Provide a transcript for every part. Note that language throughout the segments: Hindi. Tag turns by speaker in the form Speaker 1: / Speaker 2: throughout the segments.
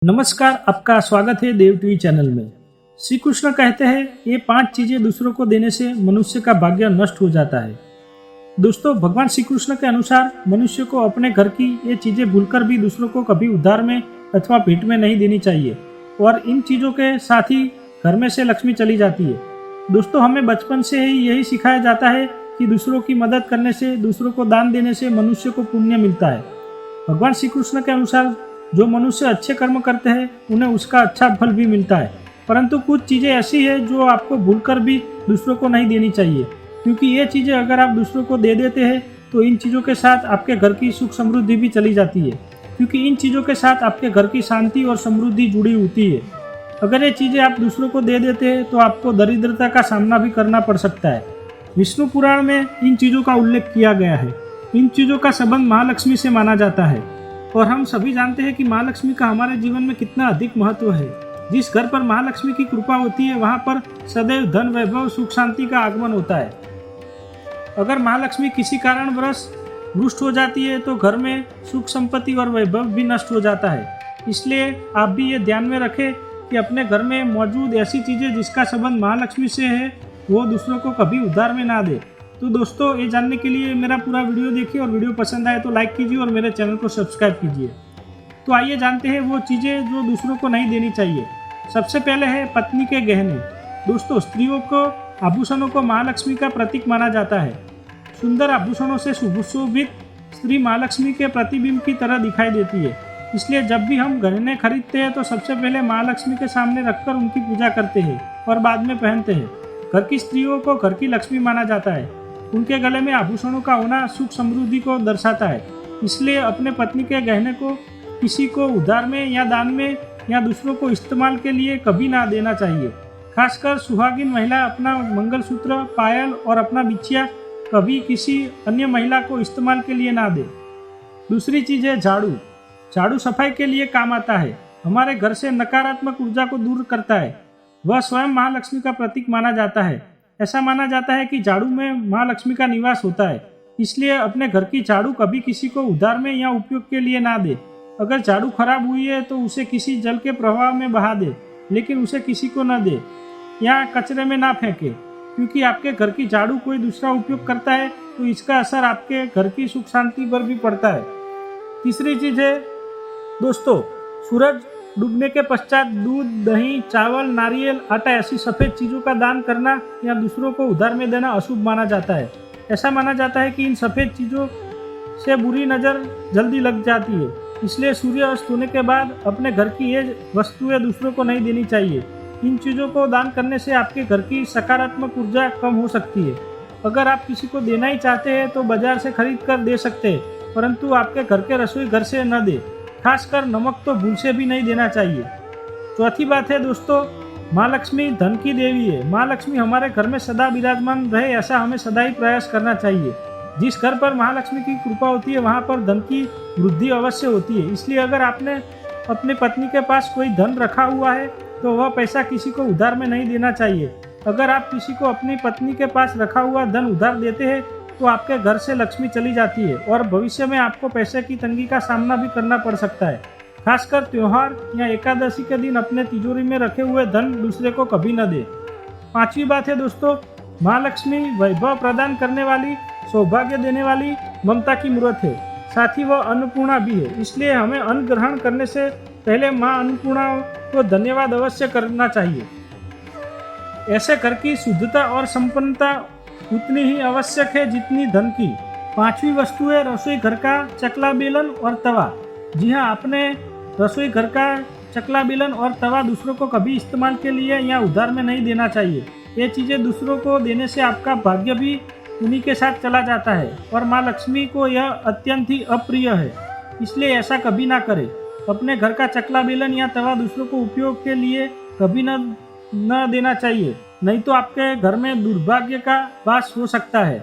Speaker 1: नमस्कार, आपका स्वागत है देव टीवी चैनल में। श्री कृष्ण कहते हैं ये 5 चीजें दूसरों को देने से मनुष्य का भाग्य नष्ट हो जाता है। दोस्तों, भगवान श्री कृष्ण के अनुसार मनुष्य को अपने घर की ये चीजें भूलकर भी दूसरों को कभी उधार में अथवा भेंट में नहीं देनी चाहिए और इन चीजों के साथ ही घर में से लक्ष्मी चली जाती है। दोस्तों, हमें बचपन से ही यही सिखाया जाता है कि दूसरों की मदद करने से, दूसरों को दान देने से मनुष्य को पुण्य मिलता है। भगवान श्री कृष्ण के अनुसार जो मनुष्य अच्छे कर्म करते हैं उन्हें उसका अच्छा फल भी मिलता है, परंतु कुछ चीज़ें ऐसी है जो आपको भूलकर भी दूसरों को नहीं देनी चाहिए, क्योंकि ये चीज़ें अगर आप दूसरों को दे देते हैं तो इन चीज़ों के साथ आपके घर की सुख समृद्धि भी चली जाती है, क्योंकि इन चीज़ों के साथ आपके घर की शांति और समृद्धि जुड़ी होती है। अगर ये चीज़ें आप दूसरों को दे देते हैं तो आपको दरिद्रता का सामना भी करना पड़ सकता है। विष्णु पुराण में इन चीज़ों का उल्लेख किया गया है। इन चीज़ों का संबंध महालक्ष्मी से माना जाता है और हम सभी जानते हैं कि महालक्ष्मी का हमारे जीवन में कितना अधिक महत्व है। जिस घर पर महालक्ष्मी की कृपा होती है वहाँ पर सदैव धन, वैभव, सुख, शांति का आगमन होता है। अगर महालक्ष्मी किसी कारणवश रुष्ट हो जाती है तो घर में सुख, संपत्ति और वैभव भी नष्ट हो जाता है। इसलिए आप भी ये ध्यान में रखें कि अपने घर में मौजूद ऐसी चीज़ें जिसका संबंध महालक्ष्मी से है वो दूसरों को कभी उधार में ना दे। तो दोस्तों, ये जानने के लिए मेरा पूरा वीडियो देखिए और वीडियो पसंद आए तो लाइक कीजिए और मेरे चैनल को सब्सक्राइब कीजिए। तो आइए जानते हैं वो चीज़ें जो दूसरों को नहीं देनी चाहिए। सबसे पहले है पत्नी के गहने। दोस्तों, स्त्रियों को आभूषणों को महालक्ष्मी का प्रतीक माना जाता है। सुंदर आभूषणों से सुशोभित स्त्री महालक्ष्मी के प्रतिबिंब की तरह दिखाई देती है। इसलिए जब भी हम गहने खरीदते हैं तो सबसे पहले महालक्ष्मी के सामने रखकर उनकी पूजा करते हैं और बाद में पहनते हैं। घर की स्त्रियों को घर की लक्ष्मी माना जाता है। उनके गले में आभूषणों का होना सुख समृद्धि को दर्शाता है। इसलिए अपने पत्नी के गहने को किसी को उधार में या दान में या दूसरों को इस्तेमाल के लिए कभी ना देना चाहिए। खासकर सुहागिन महिला अपना मंगलसूत्र, पायल और अपना बिछिया कभी किसी अन्य महिला को इस्तेमाल के लिए ना दे। दूसरी चीज़ है झाड़ू। झाड़ू सफाई के लिए काम आता है। हमारे घर से नकारात्मक ऊर्जा को दूर करता है। वह स्वयं महालक्ष्मी का प्रतीक माना जाता है। ऐसा माना जाता है कि झाड़ू में महालक्ष्मी का निवास होता है। इसलिए अपने घर की झाड़ू कभी किसी को उधार में या उपयोग के लिए ना दे। अगर झाड़ू खराब हुई है तो उसे किसी जल के प्रवाह में बहा दे, लेकिन उसे किसी को न दे या कचरे में ना फेंके, क्योंकि आपके घर की झाड़ू कोई दूसरा उपयोग करता है तो इसका असर आपके घर की सुख शांति पर भी पड़ता है। तीसरी चीज़ है दोस्तों, सूरज डूबने के पश्चात दूध, दही, चावल, नारियल, आटा ऐसी सफ़ेद चीज़ों का दान करना या दूसरों को उधार में देना अशुभ माना जाता है। ऐसा माना जाता है कि इन सफ़ेद चीज़ों से बुरी नज़र जल्दी लग जाती है। इसलिए सूर्य अस्त होने के बाद अपने घर की ये वस्तुएं दूसरों को नहीं देनी चाहिए। इन चीज़ों को दान करने से आपके घर की सकारात्मक ऊर्जा कम हो सकती है। अगर आप किसी को देना ही चाहते हैं तो बाजार से खरीद कर दे सकते हैं, परंतु आपके घर के रसोई घर से न दे। खासकर नमक तो भूल से भी नहीं देना चाहिए। चौथी बात है दोस्तों, महालक्ष्मी धन की देवी है। महालक्ष्मी हमारे घर में सदा विराजमान रहे ऐसा हमें सदा ही प्रयास करना चाहिए। जिस घर पर महालक्ष्मी की कृपा होती है वहाँ पर धन की वृद्धि अवश्य होती है। इसलिए अगर आपने अपनी पत्नी के पास कोई धन रखा हुआ है तो वह पैसा किसी को उधार में नहीं देना चाहिए। अगर आप किसी को अपनी पत्नी के पास रखा हुआ धन उधार देते हैं तो आपके घर से लक्ष्मी चली जाती है और भविष्य में आपको पैसे की तंगी का सामना भी करना पड़ सकता है। खासकर त्योहार या एकादशी के दिन अपने तिजोरी में रखे हुए धन दूसरे को कभी न दे। पांचवी बात है दोस्तों, महालक्ष्मी वैभव प्रदान करने वाली, सौभाग्य देने वाली, ममता की मूर्त है। साथ ही वह अन्नपूर्णा भी है। इसलिए हमें अन्न ग्रहण करने से पहले माँ अन्नपूर्णा को धन्यवाद अवश्य करना चाहिए। ऐसे घर की शुद्धता और संपन्नता उतनी ही आवश्यक है जितनी धन की। पांचवी वस्तु है रसोई घर का चकला बेलन और तवा। जी हाँ, आपने रसोई घर का चकला बेलन और तवा दूसरों को कभी इस्तेमाल के लिए या उधार में नहीं देना चाहिए। ये चीज़ें दूसरों को देने से आपका भाग्य भी उन्हीं के साथ चला जाता है और माँ लक्ष्मी को यह अत्यंत ही अप्रिय है। इसलिए ऐसा कभी ना करें। अपने घर का चकला बेलन या तवा दूसरों को उपयोग के लिए कभी न देना चाहिए, नहीं तो आपके घर में दुर्भाग्य का वास हो सकता है।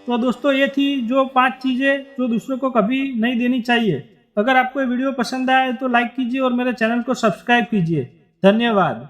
Speaker 1: तो दोस्तों, ये थी जो 5 चीज़ें जो दूसरों को कभी नहीं देनी चाहिए। अगर आपको ये वीडियो पसंद आए तो लाइक कीजिए और मेरे चैनल को सब्सक्राइब कीजिए। धन्यवाद।